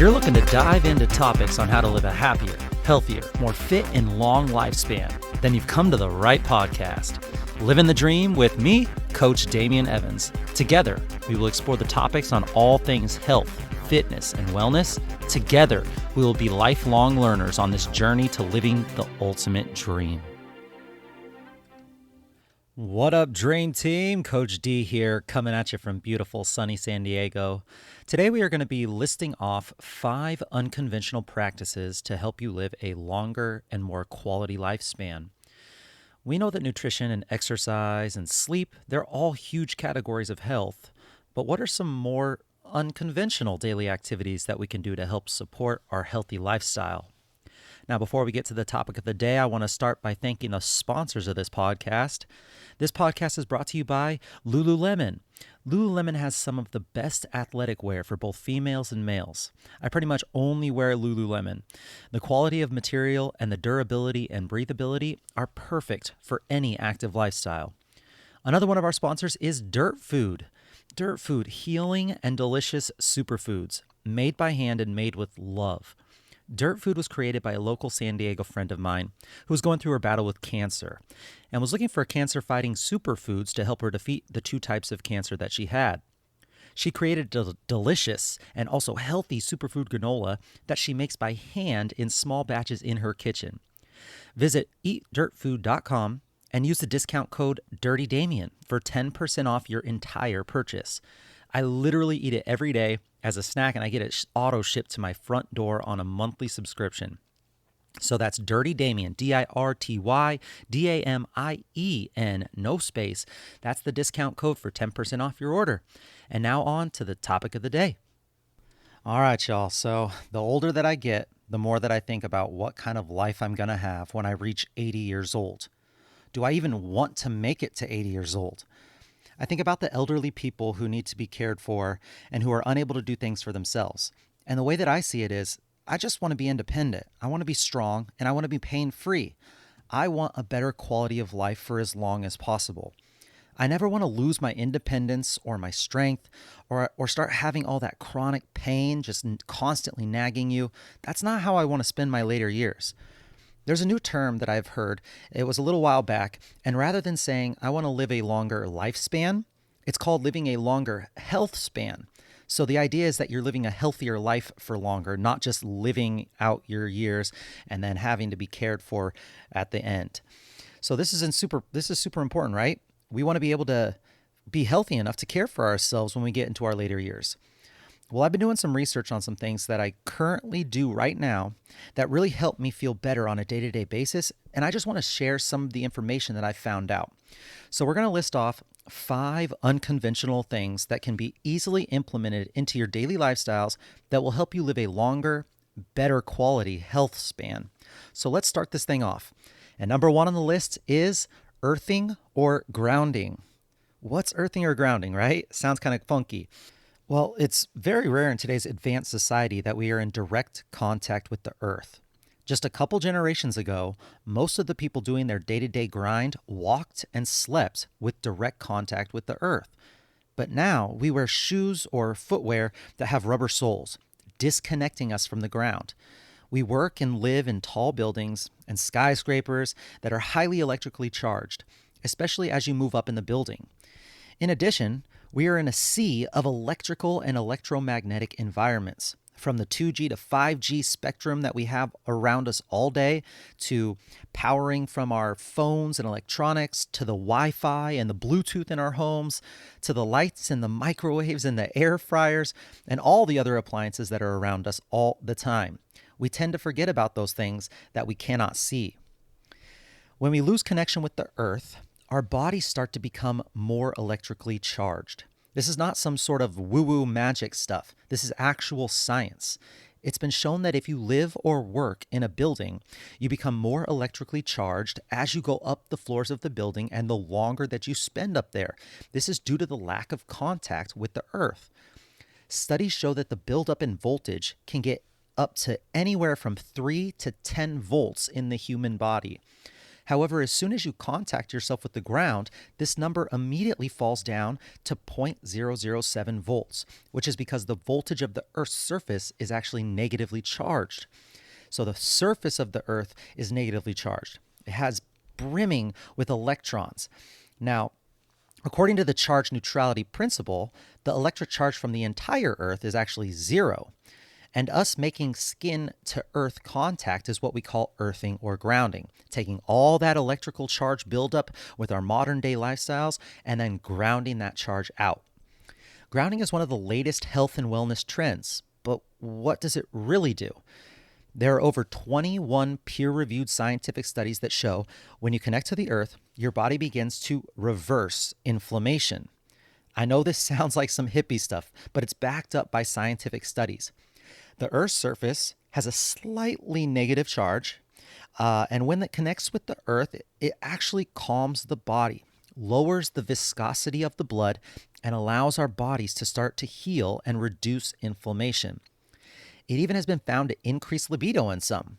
you're looking to dive into topics on how to live a happier, healthier, more fit, and long lifespan, then you've come to the right podcast. Livin the Dream with me, Coach Damian Evans. Together, we will explore the topics on all things health, fitness, and wellness. Together, we will be lifelong learners on this journey to living the ultimate dream. What up, Dream Team? Coach D here, coming at you from beautiful sunny San Diego. Today we are going to be listing off 5 unconventional practices to help you live a longer and more quality lifespan. We know that nutrition and exercise and sleep, they're all huge categories of health, but what are some more unconventional daily activities that we can do to help support our healthy lifestyle? Now, before we get to the topic of the day, I want to start by thanking the sponsors of this podcast. This podcast is brought to you by Lululemon. Lululemon has some of the best athletic wear for both females and males. I pretty much only wear Lululemon. The quality of material and the durability and breathability are perfect for any active lifestyle. Another one of our sponsors is Dirt Food. Dirt Food, healing and delicious superfoods, made by hand and made with love. Dirt Food was created by a local San Diego friend of mine who was going through her battle with cancer and was looking for cancer-fighting superfoods to help her defeat the 2 types of cancer that she had. She created a delicious and also healthy superfood granola that she makes by hand in small batches in her kitchen. Visit eatdirtfood.com and use the discount code DirtyDamian for 10% off your entire purchase. I literally eat it every day as a snack, and I get it auto shipped to my front door on a monthly subscription. So that's Dirty Damien, DirtyDamien, no space. That's the discount code for 10% off your order. And now on to the topic of the day. All right, y'all. So the older that I get, the more that I think about what kind of life I'm going to have when I reach 80 years old. Do I even want to make it to 80 years old? I think about the elderly people who need to be cared for and who are unable to do things for themselves. And the way that I see it is, I just want to be independent. I want to be strong, and I want to be pain-free. I want a better quality of life for as long as possible. I never want to lose my independence or my strength or start having all that chronic pain just constantly nagging you. That's not how I want to spend my later years. There's a new term that I've heard. It was a little while back, and rather than saying I want to live a longer lifespan, it's called living a longer health span. So the idea is that you're living a healthier life for longer, not just living out your years and then having to be cared for at the end. So this is super important, right? We want to be able to be healthy enough to care for ourselves when we get into our later years. Well, I've been doing some research on some things that I currently do right now that really help me feel better on a day-to-day basis, and I just want to share some of the information that I found out. So we're going to list off 5 unconventional things that can be easily implemented into your daily lifestyles that will help you live a longer, better quality health span. So let's start this thing off. And number 1 on the list is earthing or grounding. What's earthing or grounding, right? Sounds kind of funky. Well, it's very rare in today's advanced society that we are in direct contact with the earth. Just a couple generations ago, most of the people doing their day-to-day grind walked and slept with direct contact with the earth. But now we wear shoes or footwear that have rubber soles, disconnecting us from the ground. We work and live in tall buildings and skyscrapers that are highly electrically charged, especially as you move up in the building. In addition, we are in a sea of electrical and electromagnetic environments, from the 2G to 5G spectrum that we have around us all day, to powering from our phones and electronics, to the Wi-Fi and the Bluetooth in our homes, to the lights and the microwaves and the air fryers, and all the other appliances that are around us all the time. We tend to forget about those things that we cannot see. When we lose connection with the earth, our bodies start to become more electrically charged. This is not some sort of woo-woo magic stuff. This is actual science. It's been shown that if you live or work in a building, you become more electrically charged as you go up the floors of the building and the longer that you spend up there. This is due to the lack of contact with the earth. Studies show that the buildup in voltage can get up to anywhere from 3 to 10 volts in the human body. However, as soon as you contact yourself with the ground, this number immediately falls down to 0.007 volts, which is because the voltage of the Earth's surface is actually negatively charged. So the surface of the Earth is negatively charged. It has brimming with electrons. Now, according to the charge neutrality principle, the electric charge from the entire Earth is actually zero. And us making skin to earth contact is what we call earthing or grounding, taking all that electrical charge buildup with our modern day lifestyles and then grounding that charge out. Grounding is one of the latest health and wellness trends, but what does it really do? There are over 21 peer-reviewed scientific studies that show when you connect to the earth, your body begins to reverse inflammation. I know this sounds like some hippie stuff, but it's backed up by scientific studies. The Earth's surface has a slightly negative charge, and when it connects with the Earth, it actually calms the body, lowers the viscosity of the blood, and allows our bodies to start to heal and reduce inflammation. It even has been found to increase libido in some,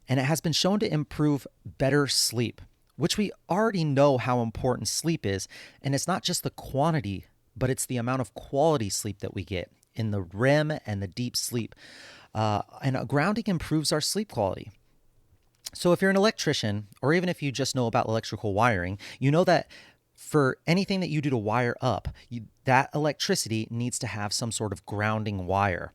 and it has been shown to improve better sleep, which we already know how important sleep is, and it's not just the quantity, but it's the amount of quality sleep that we get in the REM and the deep sleep. And grounding improves our sleep quality. So if you're an electrician, or even if you just know about electrical wiring, you know that for anything that you do to wire up, that electricity needs to have some sort of grounding wire.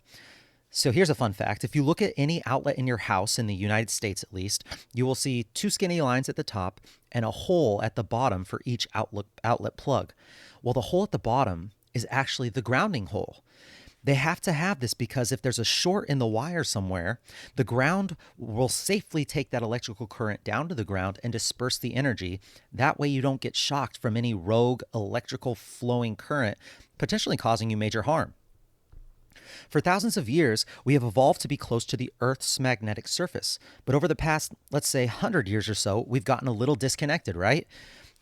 So here's a fun fact. If you look at any outlet in your house, in the United States at least, you will see two skinny lines at the top and a hole at the bottom for each outlet plug. Well, the hole at the bottom is actually the grounding hole. They have to have this because if there's a short in the wire somewhere, the ground will safely take that electrical current down to the ground and disperse the energy. That way you don't get shocked from any rogue electrical flowing current, potentially causing you major harm. For thousands of years, we have evolved to be close to the Earth's magnetic surface. But over the past, let's say, 100 years or so, we've gotten a little disconnected, right?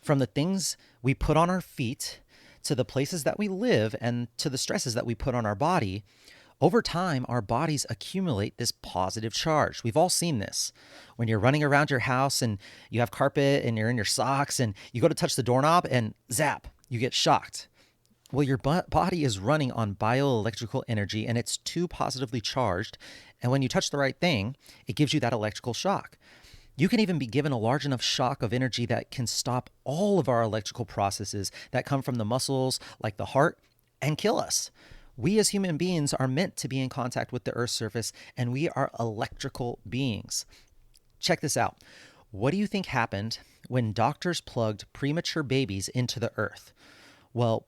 From the things we put on our feet to the places that we live and to the stresses that we put on our body, over time, our bodies accumulate this positive charge. We've all seen this. When you're running around your house and you have carpet and you're in your socks and you go to touch the doorknob and zap, you get shocked. Well, your body is running on bioelectrical energy and it's too positively charged. And when you touch the right thing, it gives you that electrical shock. You can even be given a large enough shock of energy that can stop all of our electrical processes that come from the muscles like the heart and kill us. We as human beings are meant to be in contact with the Earth's surface, and we are electrical beings. Check this out. What do you think happened when doctors plugged premature babies into the Earth? Well,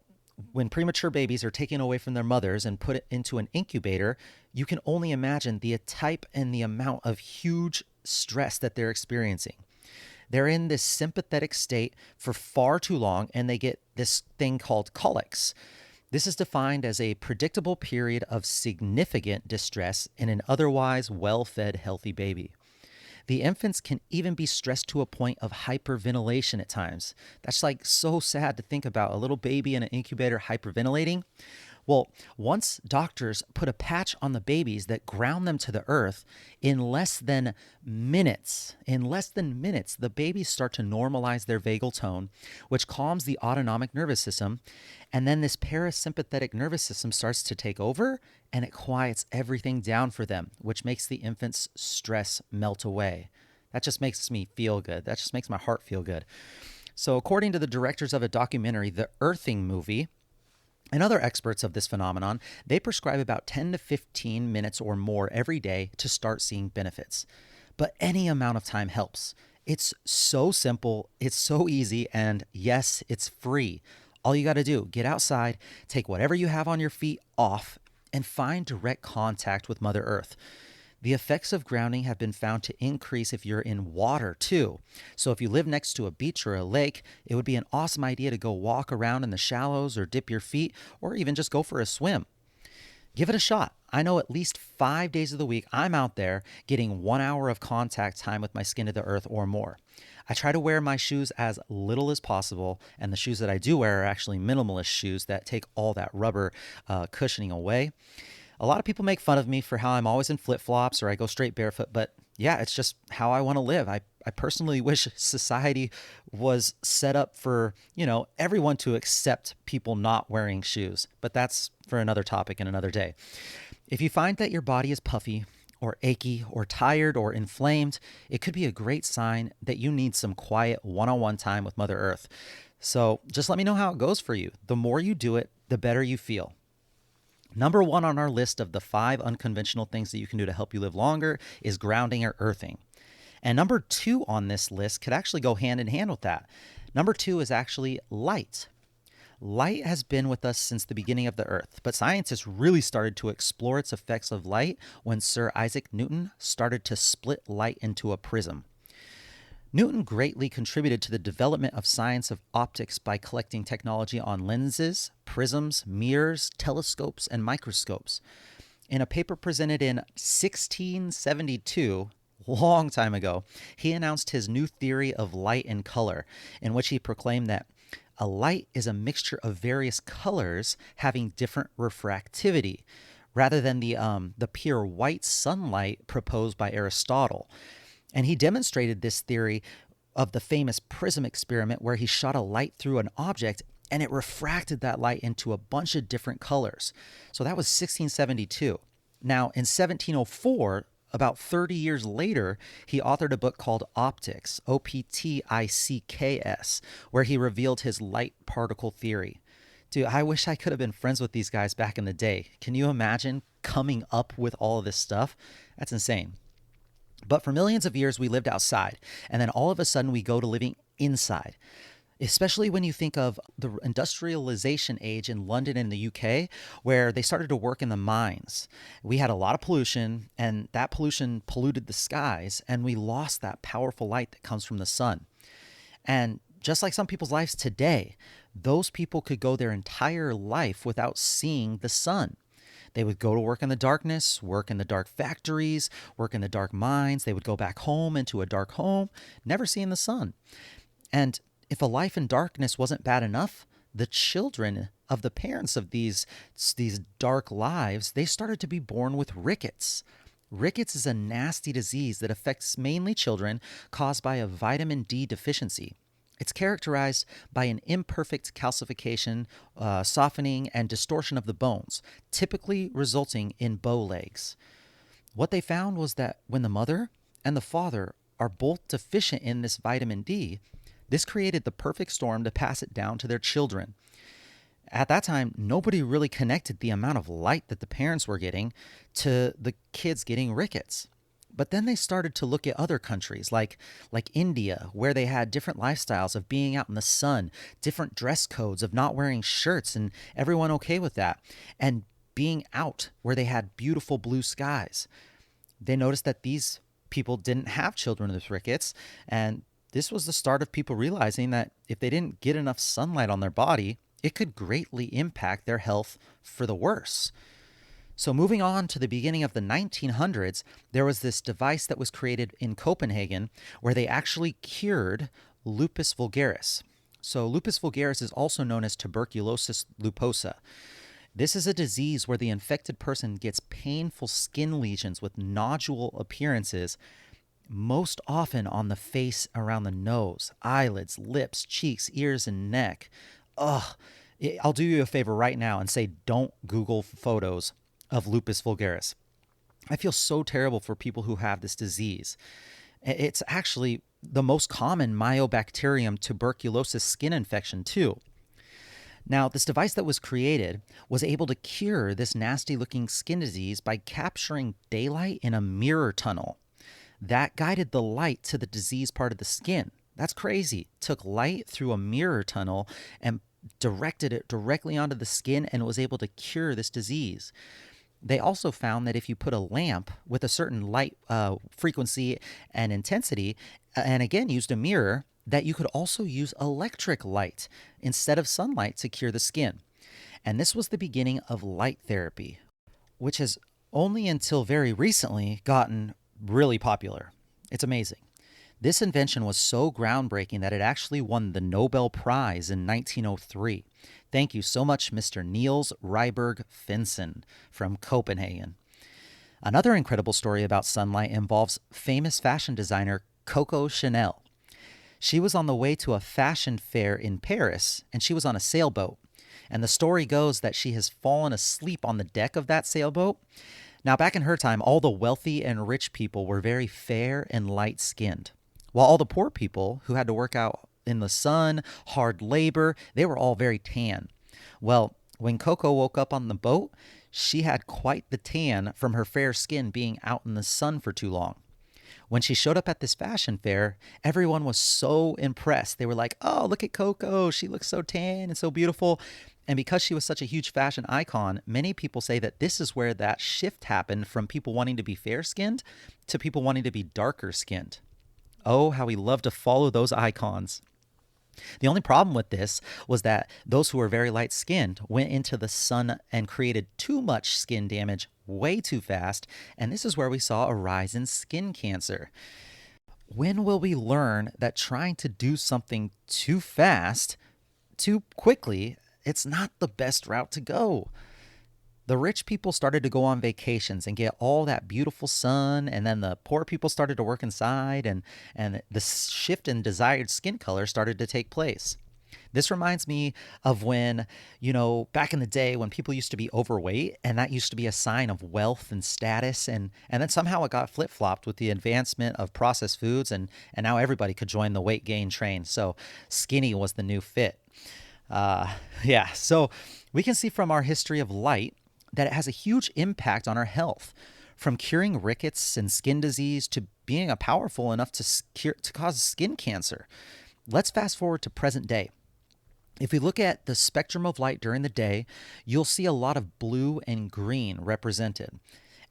when premature babies are taken away from their mothers and put into an incubator, you can only imagine the type and the amount of huge stress that they're experiencing. They're in this sympathetic state for far too long, and they get this thing called colics. This is defined as a predictable period of significant distress in an otherwise well-fed, healthy baby. The infants can even be stressed to a point of hyperventilation at times. That's like so sad to think about, a little baby in an incubator hyperventilating. Well, once doctors put a patch on the babies that ground them to the earth, in less than minutes, the babies start to normalize their vagal tone, which calms the autonomic nervous system. And then this parasympathetic nervous system starts to take over and it quiets everything down for them, which makes the infant's stress melt away. That just makes me feel good. That just makes my heart feel good. So according to the directors of a documentary, The Earthing Movie, and other experts of this phenomenon, they prescribe about 10 to 15 minutes or more every day to start seeing benefits. But any amount of time helps. It's so simple, it's so easy, and yes, it's free. All you got to do, get outside, take whatever you have on your feet off, and find direct contact with Mother Earth. The effects of grounding have been found to increase if you're in water too. So if you live next to a beach or a lake, it would be an awesome idea to go walk around in the shallows or dip your feet or even just go for a swim. Give it a shot. I know at least 5 days of the week I'm out there getting 1 hour of contact time with my skin to the earth or more. I try to wear my shoes as little as possible, and the shoes that I do wear are actually minimalist shoes that take all that rubber cushioning away. A lot of people make fun of me for how I'm always in flip-flops or I go straight barefoot, but yeah, it's just how I want to live. I personally wish society was set up for, everyone to accept people not wearing shoes. But that's for another topic and another day. If you find that your body is puffy or achy or tired or inflamed, it could be a great sign that you need some quiet one on one time with Mother Earth. So just let me know how it goes for you. The more you do it, the better you feel. Number one on our list of the 5 unconventional things that you can do to help you live longer is grounding or earthing. And number 2 on this list could actually go hand in hand with that. Number 2 is actually light. Light has been with us since the beginning of the earth, but scientists really started to explore its effects of light when Sir Isaac Newton started to split light into a prism. Newton greatly contributed to the development of science of optics by collecting technology on lenses, prisms, mirrors, telescopes, and microscopes. In a paper presented in 1672, long time ago, he announced his new theory of light and color, in which he proclaimed that a light is a mixture of various colors having different refractivity, rather than the pure white sunlight proposed by Aristotle. And he demonstrated this theory of the famous prism experiment where he shot a light through an object and it refracted that light into a bunch of different colors. So that was 1672. Now, in 1704, about 30 years later, he authored a book called Optics, Opticks, where he revealed his light particle theory. Dude, I wish I could have been friends with these guys back in the day. Can you imagine coming up with all of this stuff? That's insane. But for millions of years, we lived outside, and then all of a sudden we go to living inside. Especially when you think of the industrialization age in London and the UK, where they started to work in the mines. We had a lot of pollution, and that pollution polluted the skies, and we lost that powerful light that comes from the sun. And just like some people's lives today, those people could go their entire life without seeing the sun. They would go to work in the darkness, work in the dark factories, work in the dark mines. They would go back home into a dark home, never seeing the sun. And if a life in darkness wasn't bad enough, the children of the parents of these dark lives, they started to be born with rickets. Rickets is a nasty disease that affects mainly children caused by a vitamin D deficiency. It's characterized by an imperfect calcification, softening, and distortion of the bones, typically resulting in bow legs. What they found was that when the mother and the father are both deficient in this vitamin D, this created the perfect storm to pass it down to their children. At that time, nobody really connected the amount of light that the parents were getting to the kids getting rickets. But then they started to look at other countries like India, where they had different lifestyles of being out in the sun, different dress codes of not wearing shirts, and everyone okay with that, and being out where they had beautiful blue skies. They noticed that these people didn't have children with rickets, and this was the start of people realizing that if they didn't get enough sunlight on their body, it could greatly impact their health for the worse. So moving on to the beginning of the 1900s, there was this device that was created in Copenhagen where they actually cured lupus vulgaris. So lupus vulgaris is also known as tuberculosis luposa. This is a disease where the infected person gets painful skin lesions with nodule appearances, most often on the face, around the nose, eyelids, lips, cheeks, ears, and neck. Ugh. I'll do you a favor right now and say don't Google photos of lupus vulgaris. I feel so terrible for people who have this disease. It's actually the most common Mycobacterium tuberculosis skin infection too. Now, this device that was created was able to cure this nasty looking skin disease by capturing daylight in a mirror tunnel. That guided the light to the disease part of the skin. That's crazy. Took light through a mirror tunnel and directed it directly onto the skin and was able to cure this disease. They also found that if you put a lamp with a certain light frequency and intensity, and again used a mirror, that you could also use electric light instead of sunlight to cure the skin. And this was the beginning of light therapy, which has only until very recently gotten really popular. It's amazing. This invention was so groundbreaking that it actually won the Nobel Prize in 1903. Thank you so much, Mr. Niels Ryberg Finsen from Copenhagen. Another incredible story about sunlight involves famous fashion designer Coco Chanel. She was on the way to a fashion fair in Paris, and she was on a sailboat. And the story goes that she has fallen asleep on the deck of that sailboat. Now, back in her time, all the wealthy and rich people were very fair and light skinned, while all the poor people who had to work out in the sun, hard labor, they were all very tan. Well, when Coco woke up on the boat, she had quite the tan from her fair skin being out in the sun for too long. When she showed up at this fashion fair, everyone was so impressed. They were like, oh, look at Coco. She looks so tan and so beautiful. And because she was such a huge fashion icon, many people say that this is where that shift happened from people wanting to be fair skinned to people wanting to be darker skinned. Oh, how we love to follow those icons. The only problem with this was that those who were very light skinned went into the sun and created too much skin damage way too fast, and this is where we saw a rise in skin cancer. When will we learn that trying to do something too fast, too quickly, it's not the best route to go? The rich people started to go on vacations and get all that beautiful sun, and then the poor people started to work inside, and the shift in desired skin color started to take place. This reminds me of when, back in the day when people used to be overweight, and that used to be a sign of wealth and status, and then somehow it got flip-flopped with the advancement of processed foods, and now everybody could join the weight gain train. So skinny was the new fit. So we can see from our history of light that it has a huge impact on our health, from curing rickets and skin disease to being powerful enough to cause skin cancer. Let's fast forward to present day. If we look at the spectrum of light during the day, you'll see a lot of blue and green represented.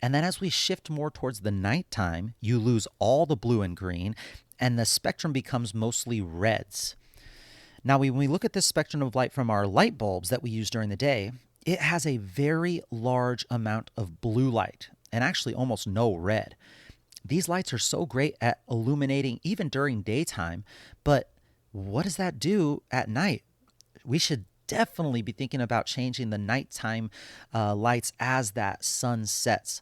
And then as we shift more towards the nighttime, you lose all the blue and green, and the spectrum becomes mostly reds. Now, when we look at this spectrum of light from our light bulbs that we use during the day, it has a very large amount of blue light and actually almost no red. These lights are so great at illuminating even during daytime, but what does that do at night? We should definitely be thinking about changing the nighttime lights as that sun sets.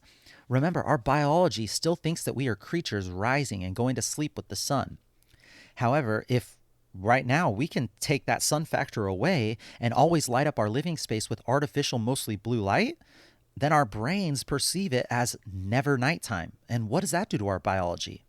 Remember, our biology still thinks that we are creatures rising and going to sleep with the sun. However, if right now we can take that sun factor away and always light up our living space with artificial, mostly blue light, then our brains perceive it as never nighttime. And what does that do to our biology?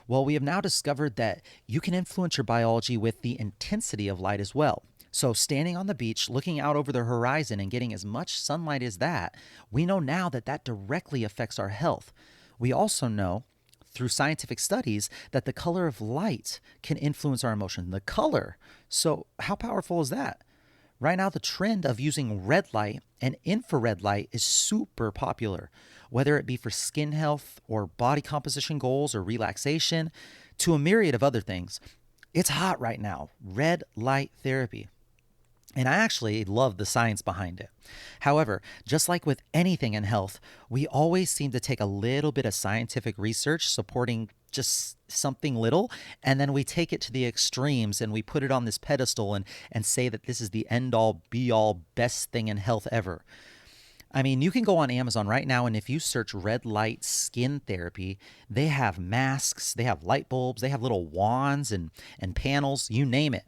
Well, we have now discovered that you can influence your biology with the intensity of light as well. So standing on the beach, looking out over the horizon and getting as much sunlight as that, we know now that that directly affects our health. We also know through scientific studies that the color of light can influence our emotion. The color. So how powerful is that? Right now, the trend of using red light and infrared light is super popular, whether it be for skin health or body composition goals or relaxation, to a myriad of other things. It's hot right now, red light therapy. And I actually love the science behind it. However, just like with anything in health, we always seem to take a little bit of scientific research supporting just something little, and then we take it to the extremes and we put it on this pedestal and say that this is the end-all, be-all, best thing in health ever. I mean, you can go on Amazon right now, and if you search red light skin therapy, they have masks, they have light bulbs, they have little wands and panels, you name it.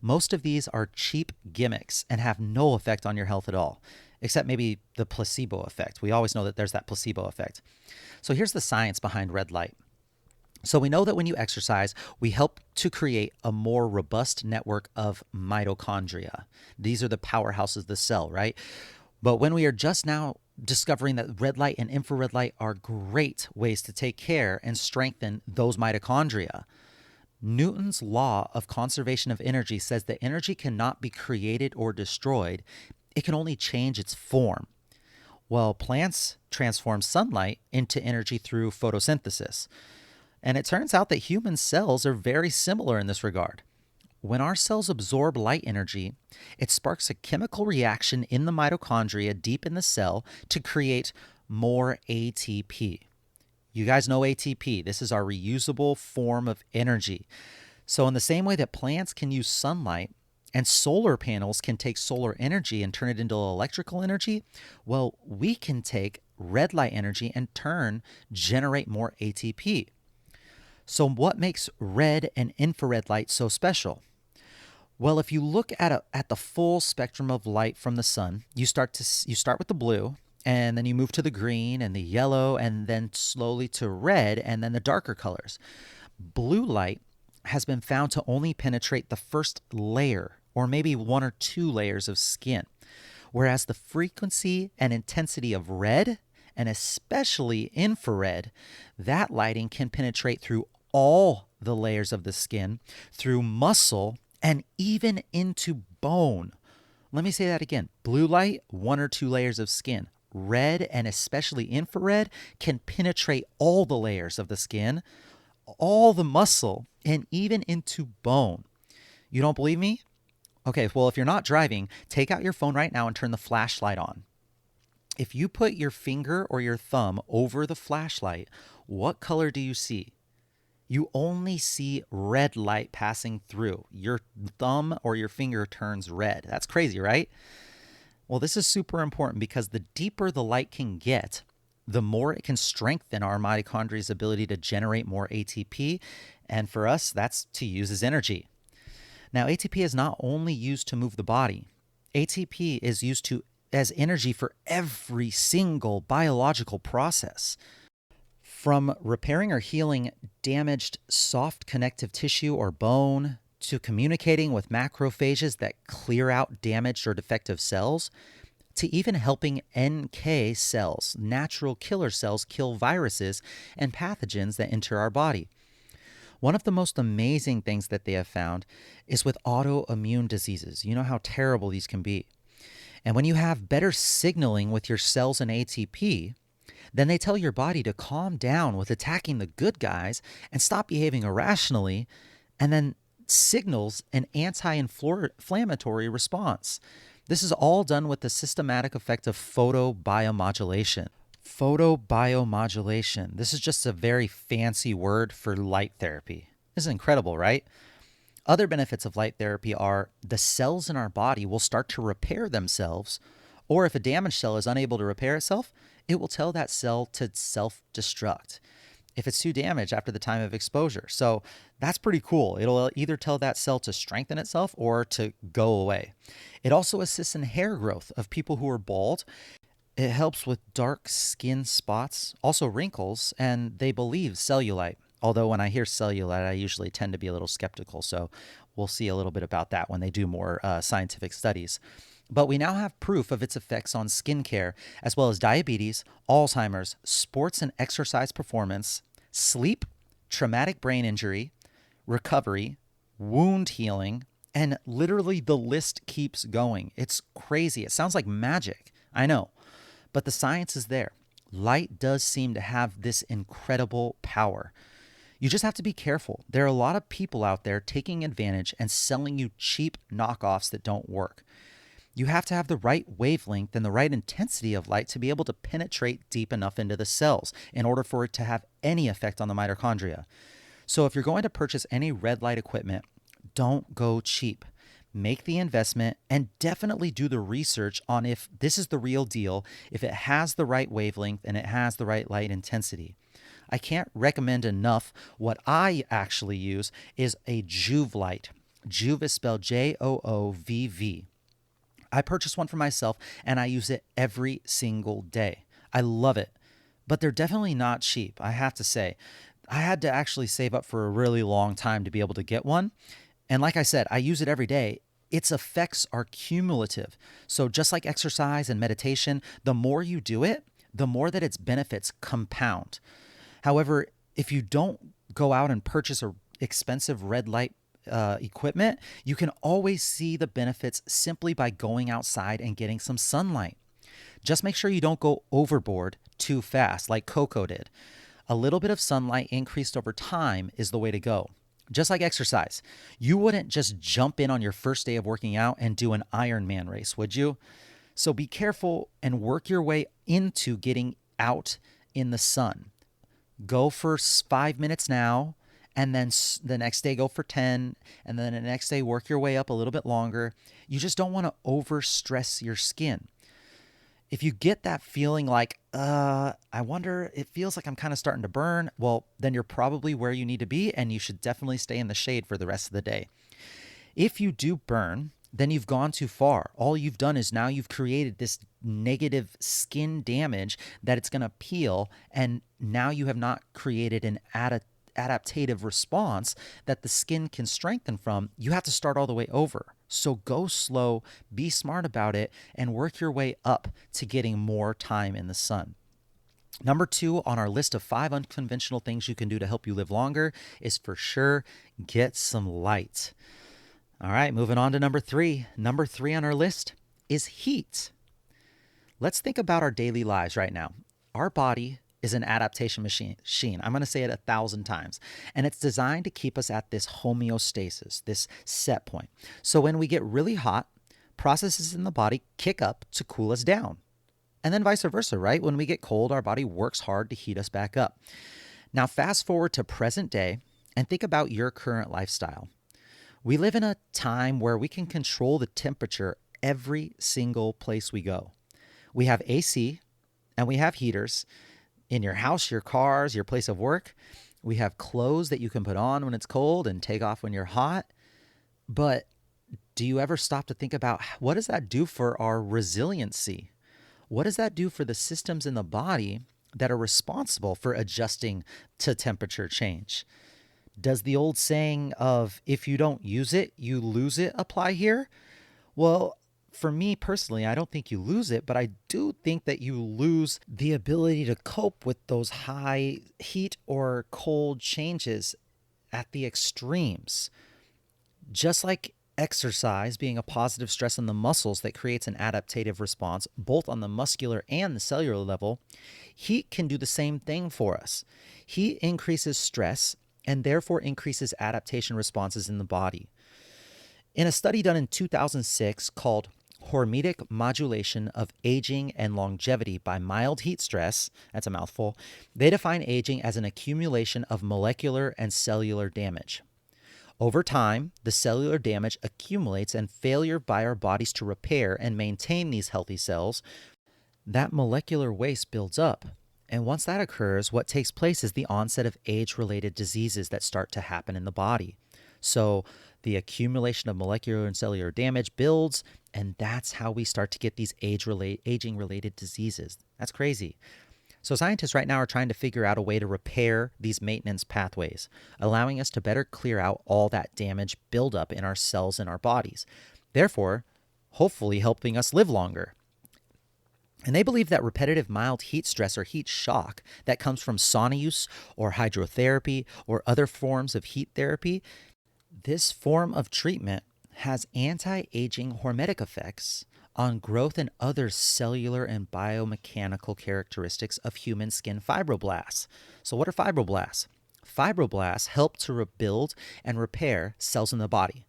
Most of these are cheap gimmicks and have no effect on your health at all, except maybe the placebo effect. We always know that there's that placebo effect. So here's the science behind red light. So we know that when you exercise, we help to create a more robust network of mitochondria. These are the powerhouses of the cell, right? But when we are just now discovering that red light and infrared light are great ways to take care and strengthen those mitochondria. Newton's law of conservation of energy says that energy cannot be created or destroyed. It can only change its form. Well, plants transform sunlight into energy through photosynthesis. And it turns out that human cells are very similar in this regard. When our cells absorb light energy, it sparks a chemical reaction in the mitochondria deep in the cell to create more ATP. You guys know ATP. This is our reusable form of energy. So in the same way that plants can use sunlight and solar panels can take solar energy and turn it into electrical energy, well, we can take red light energy and turn generate more ATP. So what makes red and infrared light so special? Well, if you look at the full spectrum of light from the sun, you start with the blue, and then you move to the green and the yellow, and then slowly to red, and then the darker colors. Blue light has been found to only penetrate the first layer, or maybe one or two layers of skin, whereas the frequency and intensity of red, and especially infrared, that lighting can penetrate through all the layers of the skin, through muscle, and even into bone. Let me say that again. Blue light, one or two layers of skin. Red and especially infrared can penetrate all the layers of the skin, all the muscle, and even into bone. You don't believe me? Okay, well, if you're not driving, take out your phone right now and turn the flashlight on. If you put your finger or your thumb over the flashlight, what color do you see? You only see red light passing through. Your thumb or your finger turns red. That's crazy, right? Well, this is super important because the deeper the light can get, the more it can strengthen our mitochondria's ability to generate more ATP. And for us, that's to use as energy. Now, ATP is not only used to move the body. ATP is used as energy for every single biological process. From repairing or healing damaged soft connective tissue or bone, to communicating with macrophages that clear out damaged or defective cells, to even helping NK cells, natural killer cells, kill viruses and pathogens that enter our body. One of the most amazing things that they have found is with autoimmune diseases. You know how terrible these can be. And when you have better signaling with your cells and ATP, then they tell your body to calm down with attacking the good guys and stop behaving irrationally, and then signals an anti-inflammatory response. This is all done with the systematic effect of photobiomodulation. Photobiomodulation. This is just a very fancy word for light therapy. This is incredible, right? Other benefits of light therapy are the cells in our body will start to repair themselves, or if a damaged cell is unable to repair itself, it will tell that cell to self-destruct if it's too damaged after the time of exposure. So that's pretty cool. It'll either tell that cell to strengthen itself or to go away. It also assists in hair growth of people who are bald. It helps with dark skin spots, also wrinkles, and they believe cellulite. Although when I hear cellulite, I usually tend to be a little skeptical. So we'll see a little bit about that when they do more scientific studies. But we now have proof of its effects on skincare, as well as diabetes, Alzheimer's, sports and exercise performance, sleep, traumatic brain injury, recovery, wound healing, and literally the list keeps going. It's crazy. It sounds like magic. I know. But the science is there. Light does seem to have this incredible power. You just have to be careful. There are a lot of people out there taking advantage and selling you cheap knockoffs that don't work. You have to have the right wavelength and the right intensity of light to be able to penetrate deep enough into the cells in order for it to have any effect on the mitochondria. So if you're going to purchase any red light equipment, don't go cheap. Make the investment and definitely do the research on if this is the real deal, if it has the right wavelength and it has the right light intensity. I can't recommend enough. What I actually use is a Joovv light. Joovv is spelled Joovv. I purchased one for myself and I use it every single day. I love it, but they're definitely not cheap, I have to say. I had to actually save up for a really long time to be able to get one. And like I said, I use it every day. Its effects are cumulative. So just like exercise and meditation, the more you do it, the more that its benefits compound. However, if you don't go out and purchase an expensive red light equipment, you can always see the benefits simply by going outside and getting some sunlight. Just make sure you don't go overboard too fast like Coco did. A little bit of sunlight increased over time is the way to go. Just like exercise, you wouldn't just jump in on your first day of working out and do an Ironman race, would you? So be careful and work your way into getting out in the sun. Go for 5 minutes now, and then the next day go for 10, and then the next day work your way up a little bit longer. You just don't want to overstress your skin. If you get that feeling like, I wonder, it feels like I'm kind of starting to burn, well, then you're probably where you need to be, and you should definitely stay in the shade for the rest of the day. If you do burn, then you've gone too far. All you've done is now you've created this negative skin damage that it's going to peel, and now you have not created an adaptative response that the skin can strengthen from. You have to start all the way over. So go slow, be smart about it, and work your way up to getting more time in the sun. Number 2 on our list of 5 unconventional things you can do to help you live longer is for sure get some light. All right, moving on to number 3. Number 3 on our list is heat. Let's think about our daily lives right now. Our body is an adaptation machine. I'm going to say it 1,000 times. And it's designed to keep us at this homeostasis, this set point. So when we get really hot, processes in the body kick up to cool us down. And then vice versa, right? When we get cold, our body works hard to heat us back up. Now, fast forward to present day and think about your current lifestyle. We live in a time where we can control the temperature every single place we go. We have AC and we have heaters in your house, your cars, your place of work. We have clothes that you can put on when it's cold and take off when you're hot. But do you ever stop to think about what does that do for our resiliency? What does that do for the systems in the body that are responsible for adjusting to temperature change? Does the old saying of if you don't use it, you lose it apply here? Well, for me personally, I don't think you lose it, but I do think that you lose the ability to cope with those high heat or cold changes at the extremes. Just like exercise being a positive stress on the muscles that creates an adaptative response, both on the muscular and the cellular level, heat can do the same thing for us. Heat increases stress and therefore increases adaptation responses in the body. In a study done in 2006 called Hormetic Modulation of Aging and Longevity by Mild Heat Stress, that's a mouthful, they define aging as an accumulation of molecular and cellular damage. Over time, the cellular damage accumulates and failure by our bodies to repair and maintain these healthy cells, that molecular waste builds up. And once that occurs, what takes place is the onset of age-related diseases that start to happen in the body. So the accumulation of molecular and cellular damage builds, and that's how we start to get these aging-related diseases. That's crazy. So scientists right now are trying to figure out a way to repair these maintenance pathways, allowing us to better clear out all that damage buildup in our cells and our bodies, therefore, hopefully helping us live longer. And they believe that repetitive mild heat stress or heat shock that comes from sauna use or hydrotherapy or other forms of heat therapy, this form of treatment has anti-aging hormetic effects on growth and other cellular and biomechanical characteristics of human skin fibroblasts. So what are fibroblasts? Fibroblasts help to rebuild and repair cells in the body.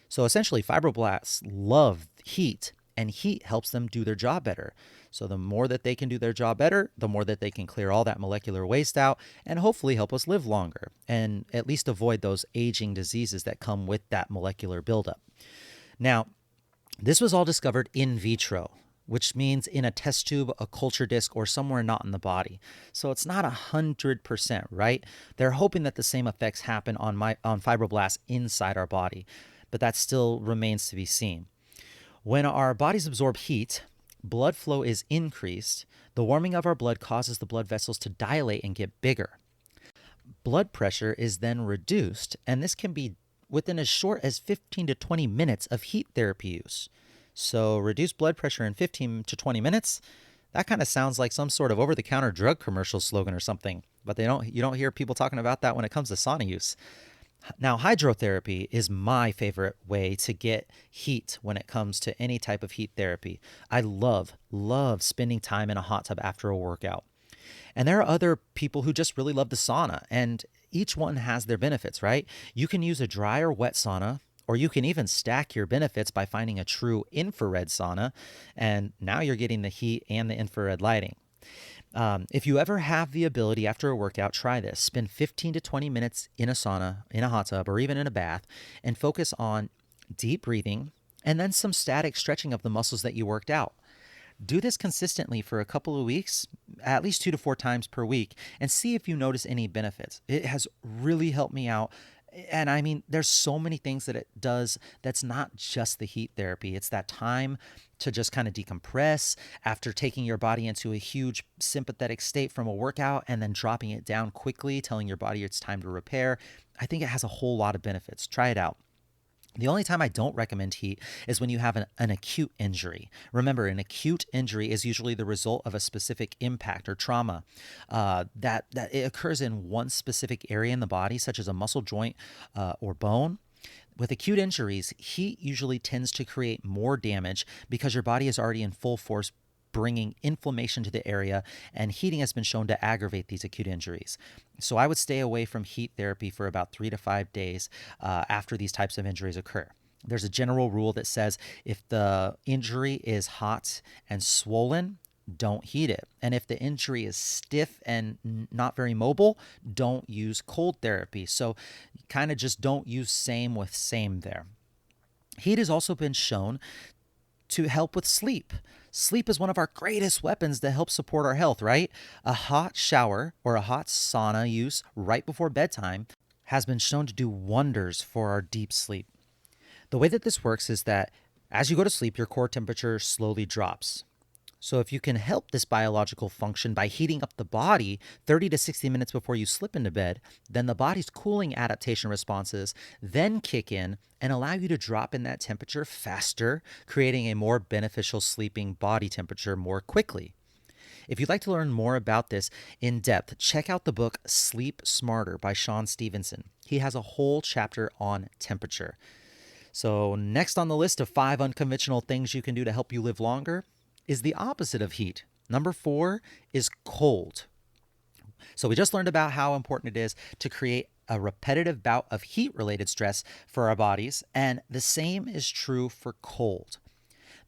So essentially, fibroblasts love heat, and heat helps them do their job better. So the more that they can do their job better, the more that they can clear all that molecular waste out and hopefully help us live longer and at least avoid those aging diseases that come with that molecular buildup. Now, this was all discovered in vitro, which means in a test tube, a culture disc, or somewhere not in the body. So it's not 100%, right? They're hoping that the same effects happen on fibroblasts inside our body, but that still remains to be seen. When our bodies absorb heat, blood flow is increased. The warming of our blood causes the blood vessels to dilate and get bigger. Blood pressure is then reduced, and this can be within as short as 15 to 20 minutes of heat therapy use. So reduced blood pressure in 15 to 20 minutes, that kind of sounds like some sort of over-the-counter drug commercial slogan or something, but you don't hear people talking about that when it comes to sauna use. Now, hydrotherapy is my favorite way to get heat when it comes to any type of heat therapy. I love spending time in a hot tub after a workout. And there are other people who just really love the sauna, and each one has their benefits, right? You can use a dry or wet sauna, or you can even stack your benefits by finding a true infrared sauna, and now you're getting the heat and the infrared lighting. If you ever have the ability after a workout, try this. Spend 15 to 20 minutes in a sauna, in a hot tub, or even in a bath, and focus on deep breathing and then some static stretching of the muscles that you worked out. Do this consistently for a couple of weeks, at least 2 to 4 times per week, and see if you notice any benefits. It has really helped me out. And I mean, there's so many things that it does that's not just the heat therapy. It's that time to just kind of decompress after taking your body into a huge sympathetic state from a workout and then dropping it down quickly, telling your body it's time to repair. I think it has a whole lot of benefits. Try it out. The only time I don't recommend heat is when you have an acute injury. Remember, an acute injury is usually the result of a specific impact or trauma that it occurs in one specific area in the body, such as a muscle joint or bone. With acute injuries, heat usually tends to create more damage because your body is already in full force bringing inflammation to the area, and heating has been shown to aggravate these acute injuries. So I would stay away from heat therapy for about 3 to 5 days after these types of injuries occur. There's a general rule that says if the injury is hot and swollen, don't heat it. And if the injury is stiff and not very mobile, don't use cold therapy. So kind of just don't use same with same there. Heat has also been shown to help with sleep. Sleep is one of our greatest weapons to help support our health, right? A hot shower or a hot sauna use right before bedtime has been shown to do wonders for our deep sleep. The way that this works is that as you go to sleep, your core temperature slowly drops. So if you can help this biological function by heating up the body 30 to 60 minutes before you slip into bed, then the body's cooling adaptation responses then kick in and allow you to drop in that temperature faster, creating a more beneficial sleeping body temperature more quickly. If you'd like to learn more about this in depth, check out the book Sleep Smarter by Sean Stevenson. He has a whole chapter on temperature. So next on the list of 5 unconventional things you can do to help you live longer is the opposite of heat. Number 4 is cold. So we just learned about how important it is to create a repetitive bout of heat-related stress for our bodies, and the same is true for cold.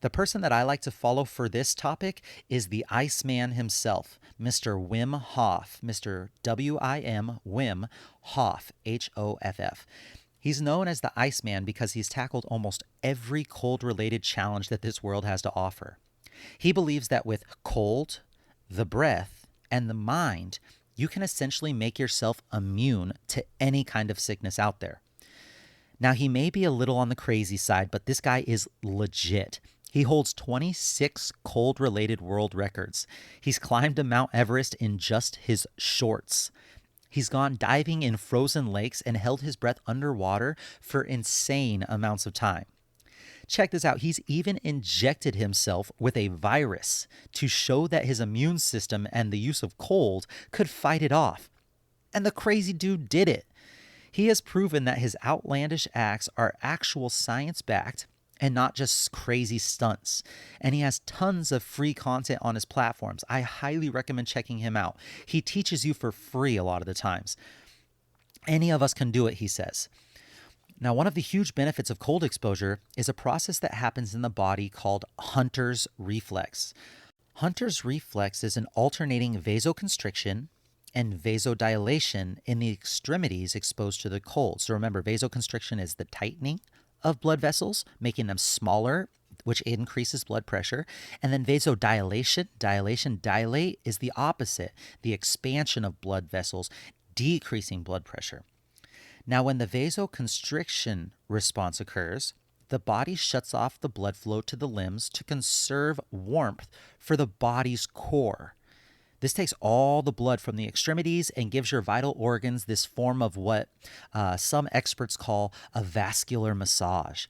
The person that I like to follow for this topic is the Iceman himself, Mr. Wim Hoff, Mr. W-I-M, Wim Hoff, H-O-F-F. He's known as the Iceman because he's tackled almost every cold-related challenge that this world has to offer. He believes that with cold, the breath, and the mind, you can essentially make yourself immune to any kind of sickness out there. Now, he may be a little on the crazy side, but this guy is legit. He holds 26 cold-related world records. He's climbed to Mount Everest in just his shorts. He's gone diving in frozen lakes and held his breath underwater for insane amounts of time. Check this out. He's even injected himself with a virus to show that his immune system and the use of cold could fight it off. And the crazy dude did it. He has proven that his outlandish acts are actual science-backed and not just crazy stunts. And he has tons of free content on his platforms. I highly recommend checking him out. He teaches you for free a lot of the times. Any of us can do it, he says. Now, one of the huge benefits of cold exposure is a process that happens in the body called Hunter's reflex. Hunter's reflex is an alternating vasoconstriction and vasodilation in the extremities exposed to the cold. So remember, vasoconstriction is the tightening of blood vessels, making them smaller, which increases blood pressure. And then dilate is the opposite, the expansion of blood vessels, decreasing blood pressure. Now, when the vasoconstriction response occurs, the body shuts off the blood flow to the limbs to conserve warmth for the body's core. This takes all the blood from the extremities and gives your vital organs this form of what some experts call a vascular massage.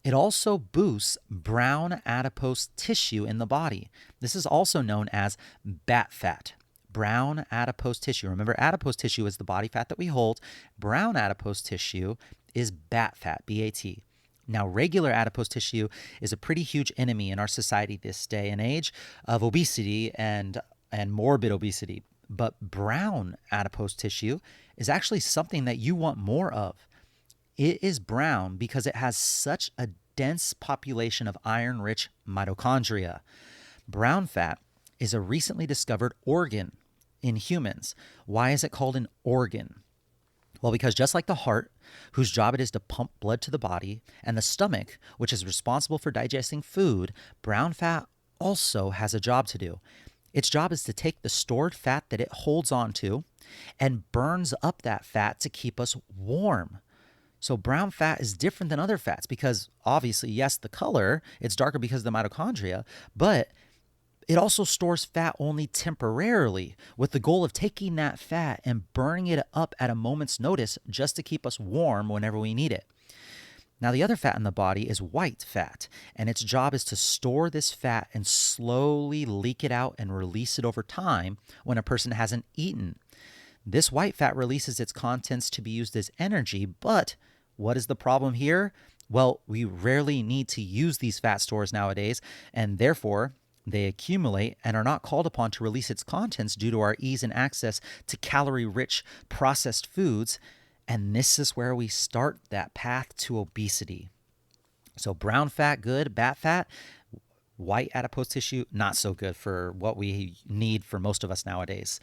It also boosts brown adipose tissue in the body. This is also known as bat fat. Brown adipose tissue. Remember, adipose tissue is the body fat that we hold. Brown adipose tissue is bat fat, B-A-T. Now, regular adipose tissue is a pretty huge enemy in our society this day and age of obesity and morbid obesity. But brown adipose tissue is actually something that you want more of. It is brown because it has such a dense population of iron-rich mitochondria. Brown fat is a recently discovered organ in humans. Why is it called an organ? Well, because just like the heart, whose job it is to pump blood to the body, and the stomach, which is responsible for digesting food, brown fat also has a job to do. Its job is to take the stored fat that it holds on to and burns up that fat to keep us warm. So brown fat is different than other fats because obviously, yes, the color, it's darker because of the mitochondria, but it also stores fat only temporarily with the goal of taking that fat and burning it up at a moment's notice just to keep us warm whenever we need it. Now, the other fat in the body is white fat, and its job is to store this fat and slowly leak it out and release it over time when a person hasn't eaten. This white fat releases its contents to be used as energy, but what is the problem here? Well, we rarely need to use these fat stores nowadays, and therefore they accumulate and are not called upon to release its contents due to our ease and access to calorie-rich processed foods. And this is where we start that path to obesity. So brown fat, good. Bad fat, white adipose tissue, not so good for what we need for most of us nowadays.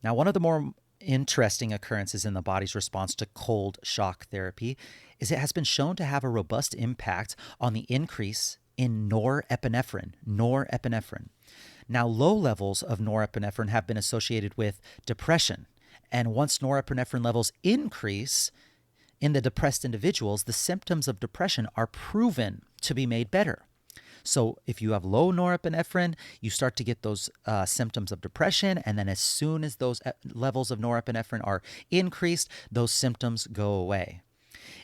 Now, one of the more interesting occurrences in the body's response to cold shock therapy is it has been shown to have a robust impact on the increase in norepinephrine. Now, low levels of norepinephrine have been associated with depression. And once norepinephrine levels increase in the depressed individuals, the symptoms of depression are proven to be made better. So if you have low norepinephrine, you start to get those symptoms of depression. And then as soon as those levels of norepinephrine are increased, those symptoms go away.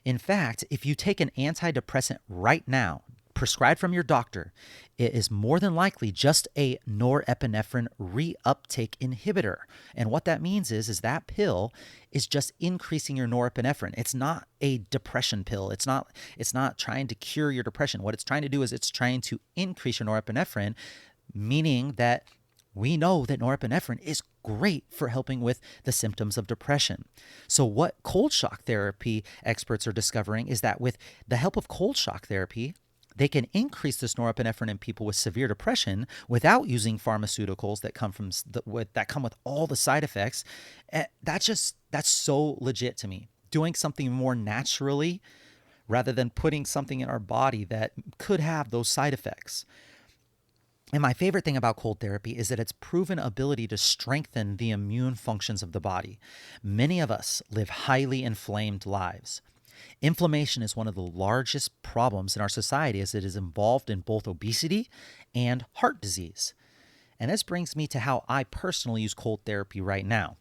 In fact, if you take an antidepressant right now, prescribed from your doctor, it is more than likely just a norepinephrine reuptake inhibitor. And what that means is that pill is just increasing your norepinephrine. It's not a depression pill. It's not trying to cure your depression. What it's trying to do is it's trying to increase your norepinephrine, meaning that we know that norepinephrine is great for helping with the symptoms of depression. So what cold shock therapy experts are discovering is that with the help of cold shock therapy, they can increase this norepinephrine in people with severe depression without using pharmaceuticals that come with all the side effects. That's so legit to me. Doing something more naturally rather than putting something in our body that could have those side effects. And my favorite thing about cold therapy is that its proven ability to strengthen the immune functions of the body. Many of us live highly inflamed lives. Inflammation is one of the largest problems in our society as it is involved in both obesity and heart disease. And this brings me to how I personally use cold therapy right now.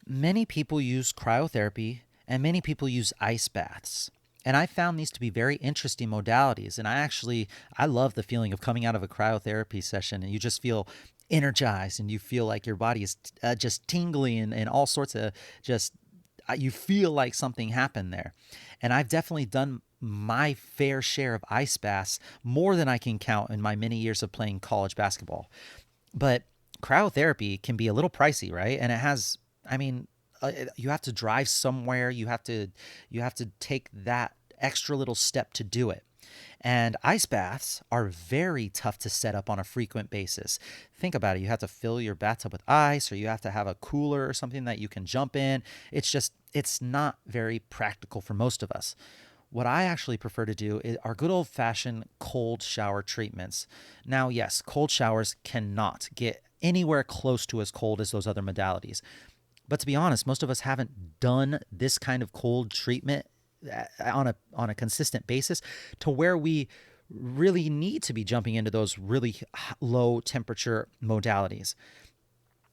Many people use cryotherapy and many people use ice baths. And I found these to be very interesting modalities. And I love the feeling of coming out of a cryotherapy session and you just feel energized and you feel like your body is just tingling and all sorts of you feel like something happened there. And I've definitely done my fair share of ice baths, more than I can count in my many years of playing college basketball. But cryotherapy can be a little pricey, right? And you have to drive somewhere. You have to take that extra little step to do it. And ice baths are very tough to set up on a frequent basis. Think about it. You have to fill your bathtub with ice, or you have to have a cooler or something that you can jump in. It's not very practical for most of us. What I actually prefer to do are good old-fashioned cold shower treatments. Now, yes, cold showers cannot get anywhere close to as cold as those other modalities. But to be honest, most of us haven't done this kind of cold treatment on a consistent basis to where we really need to be jumping into those really low temperature modalities.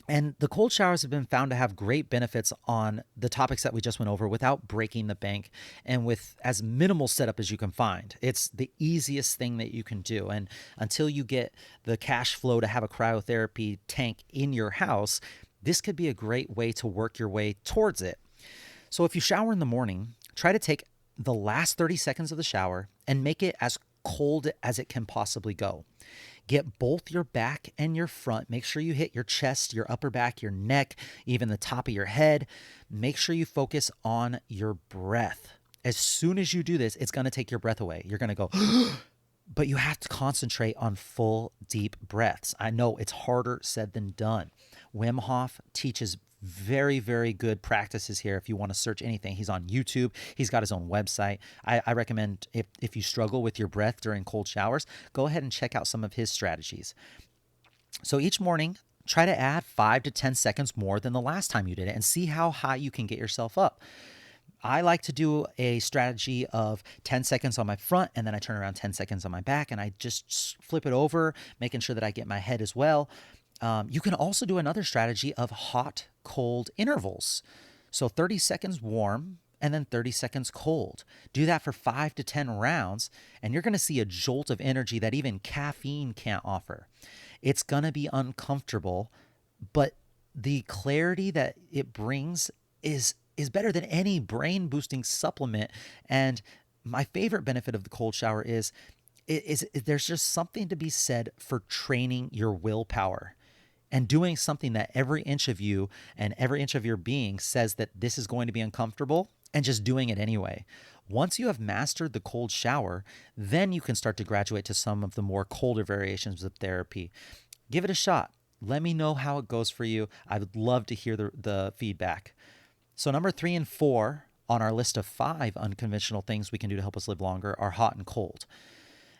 And the cold showers have been found to have great benefits on the topics that we just went over without breaking the bank and with as minimal setup as you can find. It's the easiest thing that you can do. And until you get the cash flow to have a cryotherapy tank in your house, this could be a great way to work your way towards it. So if you shower in the morning, try to take the last 30 seconds of the shower and make it as cold as it can possibly go. Get both your back and your front. Make sure you hit your chest, your upper back, your neck, even the top of your head. Make sure you focus on your breath. As soon as you do this, it's going to take your breath away. You're going to go, but you have to concentrate on full, deep breaths. I know it's harder said than done. Wim Hoff teaches very, very good practices here. If you want to search anything, he's on YouTube. He's got his own website. I recommend if you struggle with your breath during cold showers, go ahead and check out some of his strategies. So each morning, try to add 5 to 10 seconds more than the last time you did it and see how high you can get yourself up. I like to do a strategy of 10 seconds on my front, and then I turn around 10 seconds on my back, and I just flip it over, making sure that I get my head as well. You can also do another strategy of hot, cold intervals. So 30 seconds warm and then 30 seconds cold. Do that for 5 to 10 rounds, and you're going to see a jolt of energy that even caffeine can't offer. It's going to be uncomfortable, but the clarity that it brings is better than any brain boosting supplement. And my favorite benefit of the cold shower is there's just something to be said for training your willpower and doing something that every inch of you and every inch of your being says that this is going to be uncomfortable, and just doing it anyway. Once you have mastered the cold shower, then you can start to graduate to some of the more colder variations of therapy. Give it a shot. Let me know how it goes for you. I would love to hear the feedback. So number 3 and 4 on our list of 5 unconventional things we can do to help us live longer are hot and cold.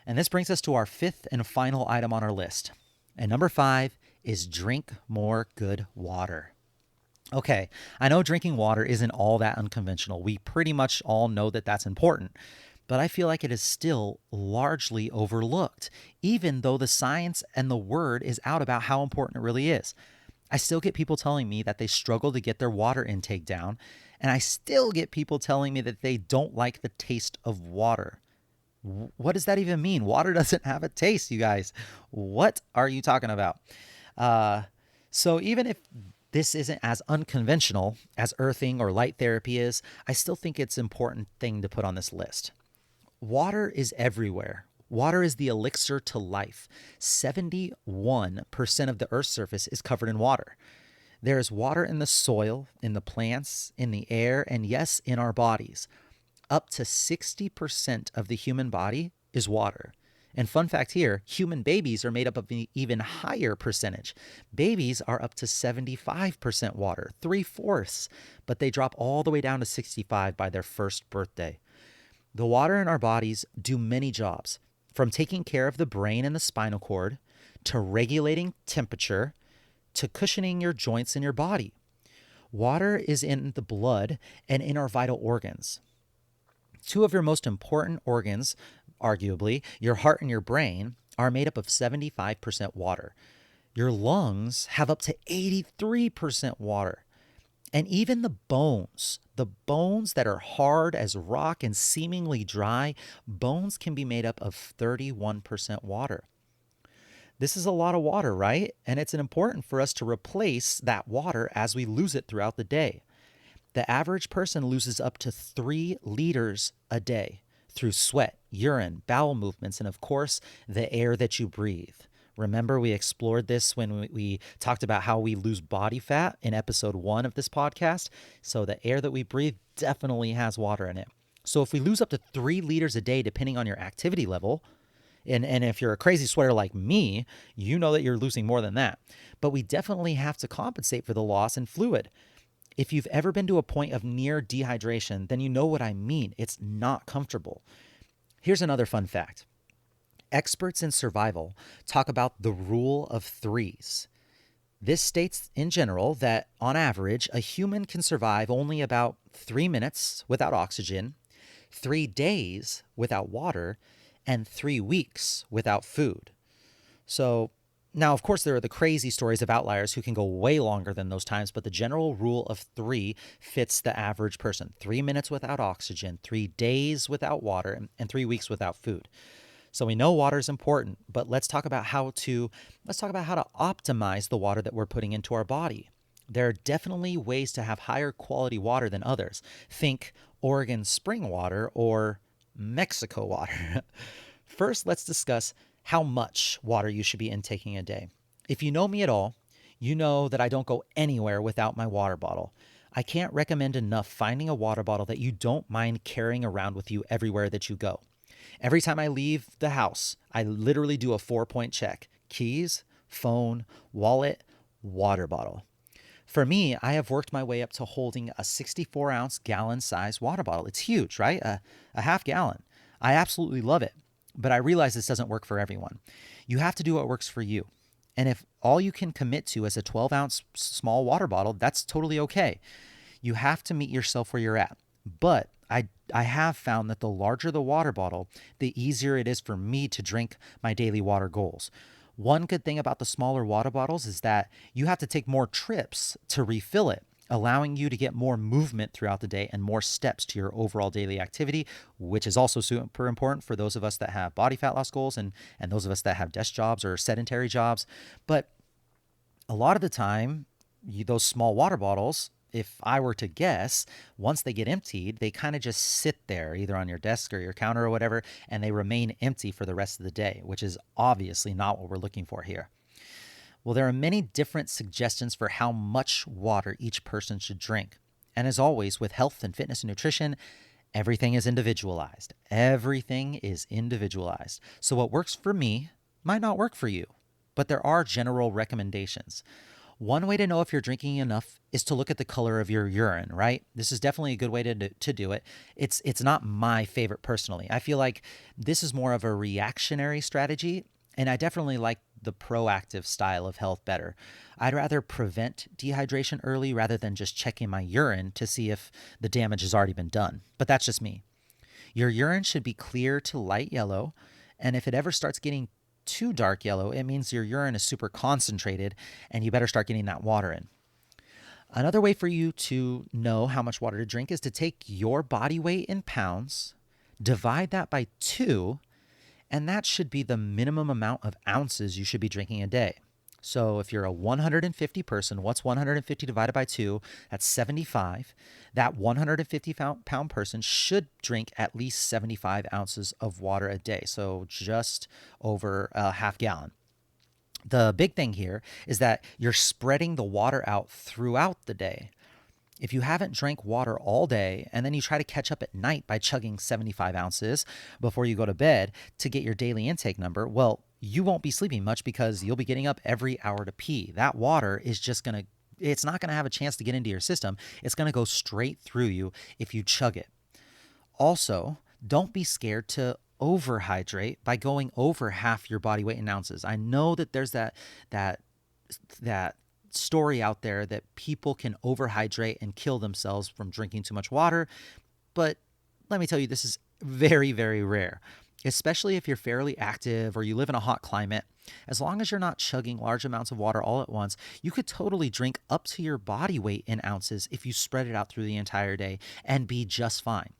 And this brings us to our 5th and final item on our list. And number 5 is drink more good water. Okay, I know drinking water isn't all that unconventional. We pretty much all know that that's important. But I feel like it is still largely overlooked, even though the science and the word is out about how important it really is. I still get people telling me that they struggle to get their water intake down, and I still get people telling me that they don't like the taste of water. What does that even mean? Water doesn't have a taste, you guys. What are you talking about? So even if this isn't as unconventional as earthing or light therapy is, I still think it's an important thing to put on this list. Water is everywhere. Water is the elixir to life. 71% of the Earth's surface is covered in water. There is water in the soil, in the plants, in the air, and yes, in our bodies. Up to 60% of the human body is water. And fun fact here, human babies are made up of an even higher percentage. Babies are up to 75% water, 3/4, but they drop all the way down to 65 by their first birthday. The water in our bodies do many jobs, from taking care of the brain and the spinal cord, to regulating temperature, to cushioning your joints in your body. Water is in the blood and in our vital organs. 2 of your most important organs, arguably, your heart and your brain, are made up of 75% water. Your lungs have up to 83% water. And even the bones that are hard as rock and seemingly dry, bones can be made up of 31% water. This is a lot of water, right? And it's important for us to replace that water as we lose it throughout the day. The average person loses up to 3 liters a day through sweat, urine, bowel movements, and of course, the air that you breathe. Remember, we explored this when we talked about how we lose body fat in episode 1 of this podcast. So the air that we breathe definitely has water in it. So if we lose up to 3 liters a day, depending on your activity level, and if you're a crazy sweater like me, you know that you're losing more than that. But we definitely have to compensate for the loss in fluid. If you've ever been to a point of near dehydration, then you know what I mean. It's not comfortable. Here's another fun fact. Experts in survival talk about the rule of 3s. This states in general that on average, a human can survive only about 3 minutes without oxygen, 3 days without water, and 3 weeks without food. So now, of course, there are the crazy stories of outliers who can go way longer than those times, but the general rule of 3 fits the average person. 3 minutes without oxygen, 3 days without water, and 3 weeks without food. So we know water is important, but let's talk about how to optimize the water that we're putting into our body. There are definitely ways to have higher quality water than others. Think Oregon spring water or Mexico water. First, let's discuss how much water you should be intaking a day. If you know me at all, you know that I don't go anywhere without my water bottle. I can't recommend enough finding a water bottle that you don't mind carrying around with you everywhere that you go. Every time I leave the house, I literally do a 4-point check. Keys, phone, wallet, water bottle. For me, I have worked my way up to holding a 64-ounce gallon size water bottle. It's huge, right? A half gallon. I absolutely love it, but I realize this doesn't work for everyone. You have to do what works for you. And if all you can commit to is a 12-ounce small water bottle, that's totally okay. You have to meet yourself where you're at. But I have found that the larger the water bottle, the easier it is for me to drink my daily water goals. One good thing about the smaller water bottles is that you have to take more trips to refill it, allowing you to get more movement throughout the day and more steps to your overall daily activity, which is also super important for those of us that have body fat loss goals and those of us that have desk jobs or sedentary jobs. But a lot of the time, those small water bottles, if I were to guess, once they get emptied, they kind of just sit there either on your desk or your counter or whatever, and they remain empty for the rest of the day, which is obviously not what we're looking for here. Well, there are many different suggestions for how much water each person should drink. And as always, with health and fitness and nutrition, everything is individualized. Everything is individualized. So what works for me might not work for you, but there are general recommendations. One way to know if you're drinking enough is to look at the color of your urine, right? This is definitely a good way to do it. It's not my favorite personally. I feel like this is more of a reactionary strategy, and I definitely like the proactive style of health better. I'd rather prevent dehydration early rather than just checking my urine to see if the damage has already been done. But that's just me. Your urine should be clear to light yellow, and if it ever starts getting too dark yellow, it means your urine is super concentrated and you better start getting that water in. Another way for you to know how much water to drink is to take your body weight in pounds, divide that by 2, and that should be the minimum amount of ounces you should be drinking a day. So if you're a 150 person, what's 150 divided by 2? That's 75. That 150-pound person should drink at least 75 ounces of water a day, so just over a half gallon. The big thing here is that you're spreading the water out throughout the day. If you haven't drank water all day and then you try to catch up at night by chugging 75 ounces before you go to bed to get your daily intake number, well, you won't be sleeping much because you'll be getting up every hour to pee. That water is it's not going to have a chance to get into your system. It's going to go straight through you if you chug it. Also, don't be scared to overhydrate by going over half your body weight in ounces. I know that there's that story out there that people can overhydrate and kill themselves from drinking too much water, but let me tell you, this is very, very rare, especially if you're fairly active or you live in a hot climate. As long as you're not chugging large amounts of water all at once, you could totally drink up to your body weight in ounces if you spread it out through the entire day and be just fine.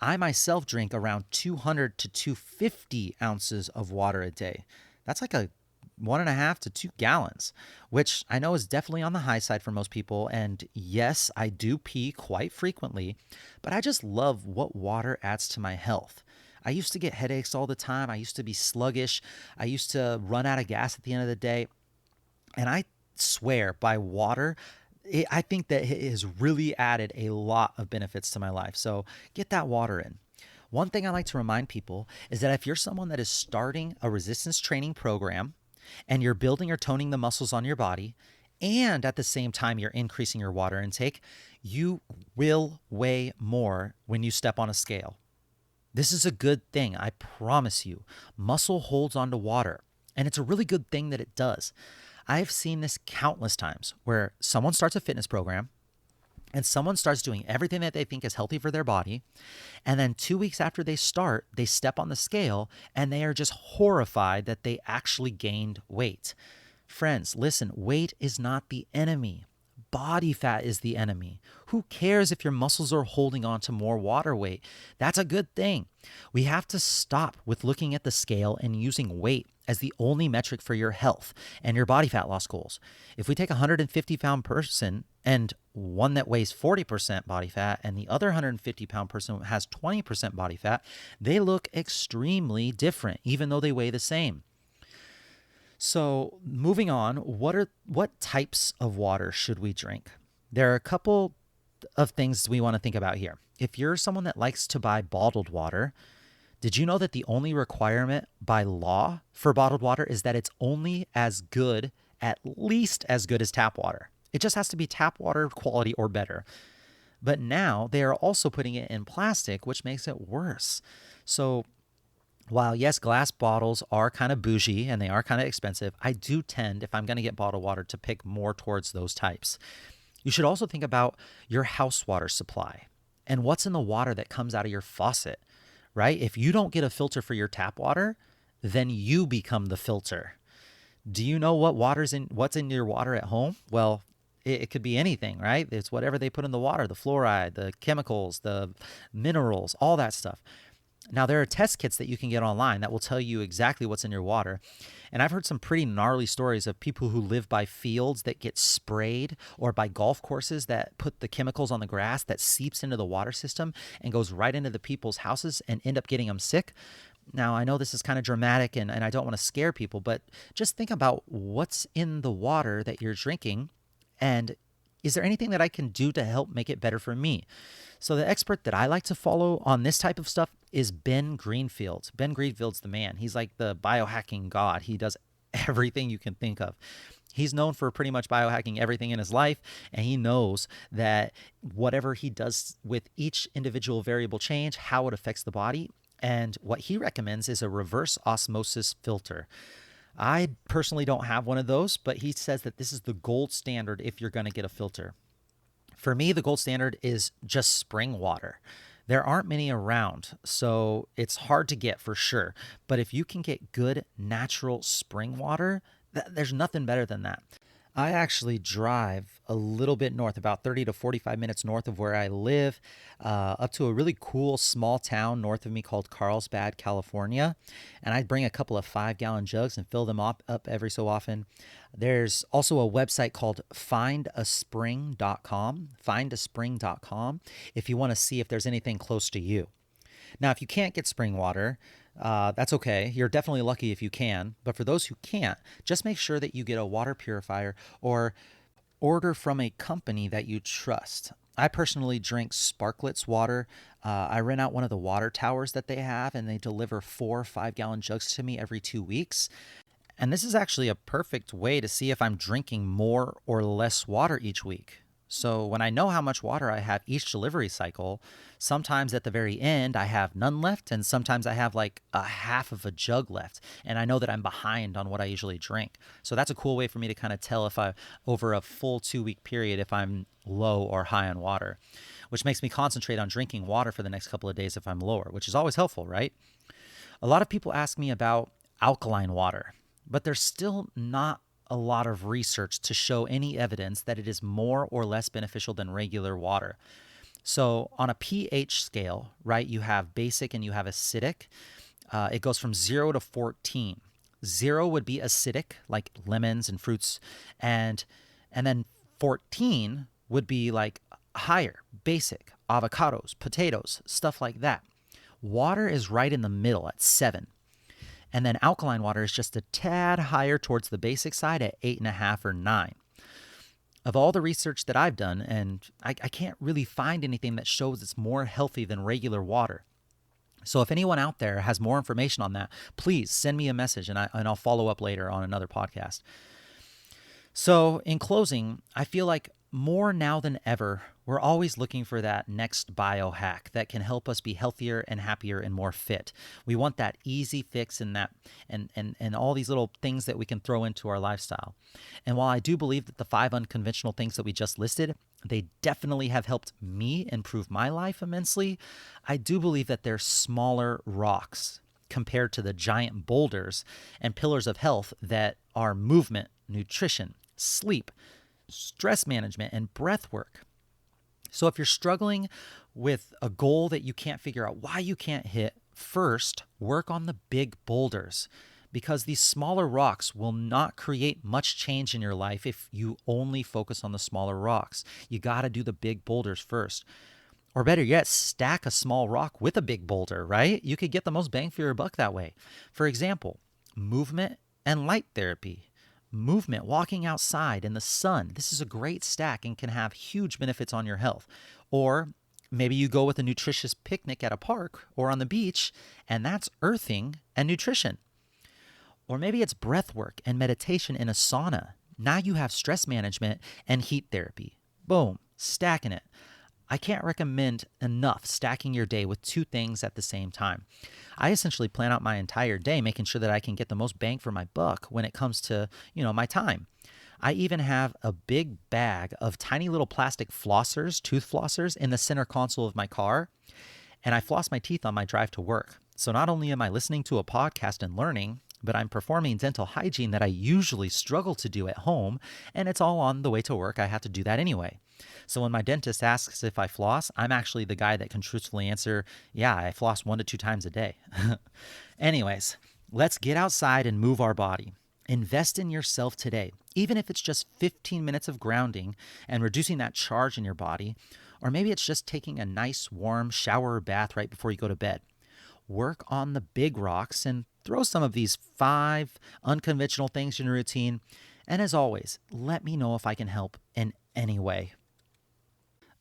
I myself drink around 200 to 250 ounces of water a day. That's like a 1.5 to 2 gallons, which I know is definitely on the high side for most people. And yes, I do pee quite frequently, but I just love what water adds to my health. I used to get headaches all the time. I used to be sluggish. I used to run out of gas at the end of the day. And I swear by water, I think that it has really added a lot of benefits to my life. So get that water in. One thing I like to remind people is that if you're someone that is starting a resistance training program and you're building or toning the muscles on your body, and at the same time you're increasing your water intake, you will weigh more when you step on a scale. This is a good thing, I promise you. Muscle holds onto water, and it's a really good thing that it does. I've seen this countless times where someone starts a fitness program and someone starts doing everything that they think is healthy for their body. And then 2 weeks after they start, they step on the scale and they are just horrified that they actually gained weight. Friends, listen, weight is not the enemy. Body fat is the enemy. Who cares if your muscles are holding on to more water weight? That's a good thing. We have to stop with looking at the scale and using weight as the only metric for your health and your body fat loss goals. If we take a 150-pound person and one that weighs 40% body fat and the other 150-pound person has 20% body fat, they look extremely different, even though they weigh the same. So moving on, what types of water should we drink? There are a couple of things we want to think about here. If you're someone that likes to buy bottled water, did you know that the only requirement by law for bottled water is that it's only as good, at least as good as tap water? It just has to be tap water quality or better. But now they are also putting it in plastic, which makes it worse. So while yes, glass bottles are kind of bougie and they are kind of expensive, I do tend, if I'm going to get bottled water, to pick more towards those types. You should also think about your house water supply and what's in the water that comes out of your faucet, right? If you don't get a filter for your tap water, then you become the filter. Do you know what's in your water at home? Well, it could be anything, right? It's whatever they put in the water, the fluoride, the chemicals, the minerals, all that stuff. Now, there are test kits that you can get online that will tell you exactly what's in your water. And I've heard some pretty gnarly stories of people who live by fields that get sprayed, or by golf courses that put the chemicals on the grass that seeps into the water system and goes right into the people's houses and end up getting them sick. Now, I know this is kind of dramatic and I don't want to scare people, but just think about what's in the water that you're drinking, and is there anything that I can do to help make it better for me? So the expert that I like to follow on this type of stuff is Ben Greenfield. Ben Greenfield's the man. He's like the biohacking god. He does everything you can think of. He's known for pretty much biohacking everything in his life, and he knows that whatever he does with each individual variable change, how it affects the body. And what he recommends is a reverse osmosis filter. I personally don't have one of those, but he says that this is the gold standard if you're going to get a filter. For me, the gold standard is just spring water. There aren't many around, so it's hard to get for sure. But if you can get good natural spring water, there's nothing better than that. I actually drive a little bit north, about 30 to 45 minutes north of where I live, up to a really cool small town north of me called Carlsbad, California. And I bring a couple of 5-gallon jugs and fill them up every so often. There's also a website called findaspring.com, if you want to see if there's anything close to you. Now, if you can't get spring water, that's okay. You're definitely lucky if you can. But for those who can't, just make sure that you get a water purifier or order from a company that you trust. I personally drink Sparklet's water. I rent out one of the water towers that they have, and they deliver 4 5-gallon jugs to me every 2 weeks. And this is actually a perfect way to see if I'm drinking more or less water each week. So when I know how much water I have each delivery cycle, sometimes at the very end I have none left, and sometimes I have like a half of a jug left, and I know that I'm behind on what I usually drink. So that's a cool way for me to kind of tell if over a full 2-week period, if I'm low or high on water, which makes me concentrate on drinking water for the next couple of days if I'm lower, which is always helpful, right? A lot of people ask me about alkaline water, but there's still not a lot of research to show any evidence that it is more or less beneficial than regular water. So on a pH scale, right, you have basic and you have acidic. It goes from 0 to 14. 0 would be acidic, like lemons and fruits, and then 14 would be like higher, basic, avocados, potatoes, stuff like that. Water is right in the middle at 7. And then alkaline water is just a tad higher towards the basic side at 8.5 or 9. Of all the research that I've done, and I can't really find anything that shows it's more healthy than regular water. So if anyone out there has more information on that, please send me a message, and I'll follow up later on another podcast. So in closing, I feel like more now than ever, we're always looking for that next biohack that can help us be healthier and happier and more fit. We want that easy fix and all these little things that we can throw into our lifestyle. And while I do believe that the 5 unconventional things that we just listed, they definitely have helped me improve my life immensely, I do believe that they're smaller rocks compared to the giant boulders and pillars of health that are movement, nutrition, sleep, stress management, and breath work. So if you're struggling with a goal that you can't figure out why you can't hit, first work on the big boulders, because these smaller rocks will not create much change in your life if you only focus on the smaller rocks. You got to do the big boulders first. Or better yet, stack a small rock with a big boulder, right? You could get the most bang for your buck that way. For example, movement and light therapy. Movement, walking outside in the sun. This is a great stack and can have huge benefits on your health. Or maybe you go with a nutritious picnic at a park or on the beach, and that's earthing and nutrition. Or maybe it's breath work and meditation in a sauna. Now you have stress management and heat therapy. Boom, stacking it. I can't recommend enough stacking your day with two things at the same time. I essentially plan out my entire day, making sure that I can get the most bang for my buck when it comes to, my time. I even have a big bag of tiny little plastic flossers, tooth flossers, in the center console of my car, and I floss my teeth on my drive to work. So not only am I listening to a podcast and learning, but I'm performing dental hygiene that I usually struggle to do at home, and it's all on the way to work. I have to do that anyway. So when my dentist asks if I floss, I'm actually the guy that can truthfully answer, yeah, I floss 1 to 2 times a day. Anyways, let's get outside and move our body. Invest in yourself today, even if it's just 15 minutes of grounding and reducing that charge in your body, or maybe it's just taking a nice warm shower or bath right before you go to bed. Work on the big rocks and throw some of these 5 unconventional things in your routine. And as always, let me know if I can help in any way.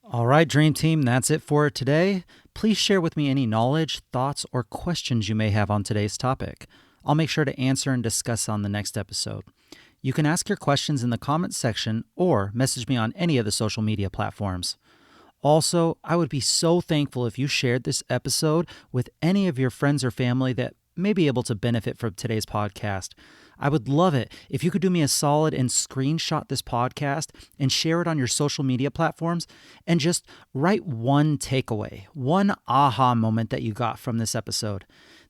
All right, Dream Team, that's it for today. Please share with me any knowledge, thoughts, or questions you may have on today's topic. I'll make sure to answer and discuss on the next episode. You can ask your questions in the comments section or message me on any of the social media platforms. Also, I would be so thankful if you shared this episode with any of your friends or family that may be able to benefit from today's podcast. I would love it if you could do me a solid and screenshot this podcast and share it on your social media platforms and just write one takeaway, one aha moment that you got from this episode.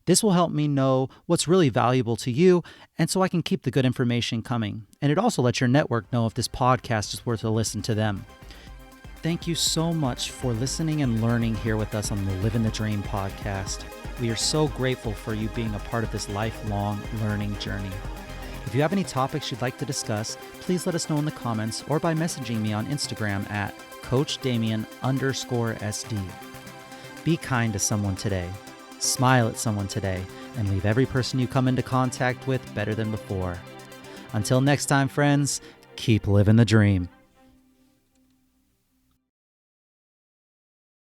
This will help me know what's really valuable to you, and so I can keep the good information coming. And it also lets your network know if this podcast is worth a listen to them. Thank you so much for listening and learning here with us on the Livin the Dream Podcast. We are so grateful for you being a part of this lifelong learning journey. If you have any topics you'd like to discuss, please let us know in the comments or by messaging me on Instagram at CoachDamien_SD. Be kind to someone today, smile at someone today, and leave every person you come into contact with better than before. Until next time, friends, keep living the dream.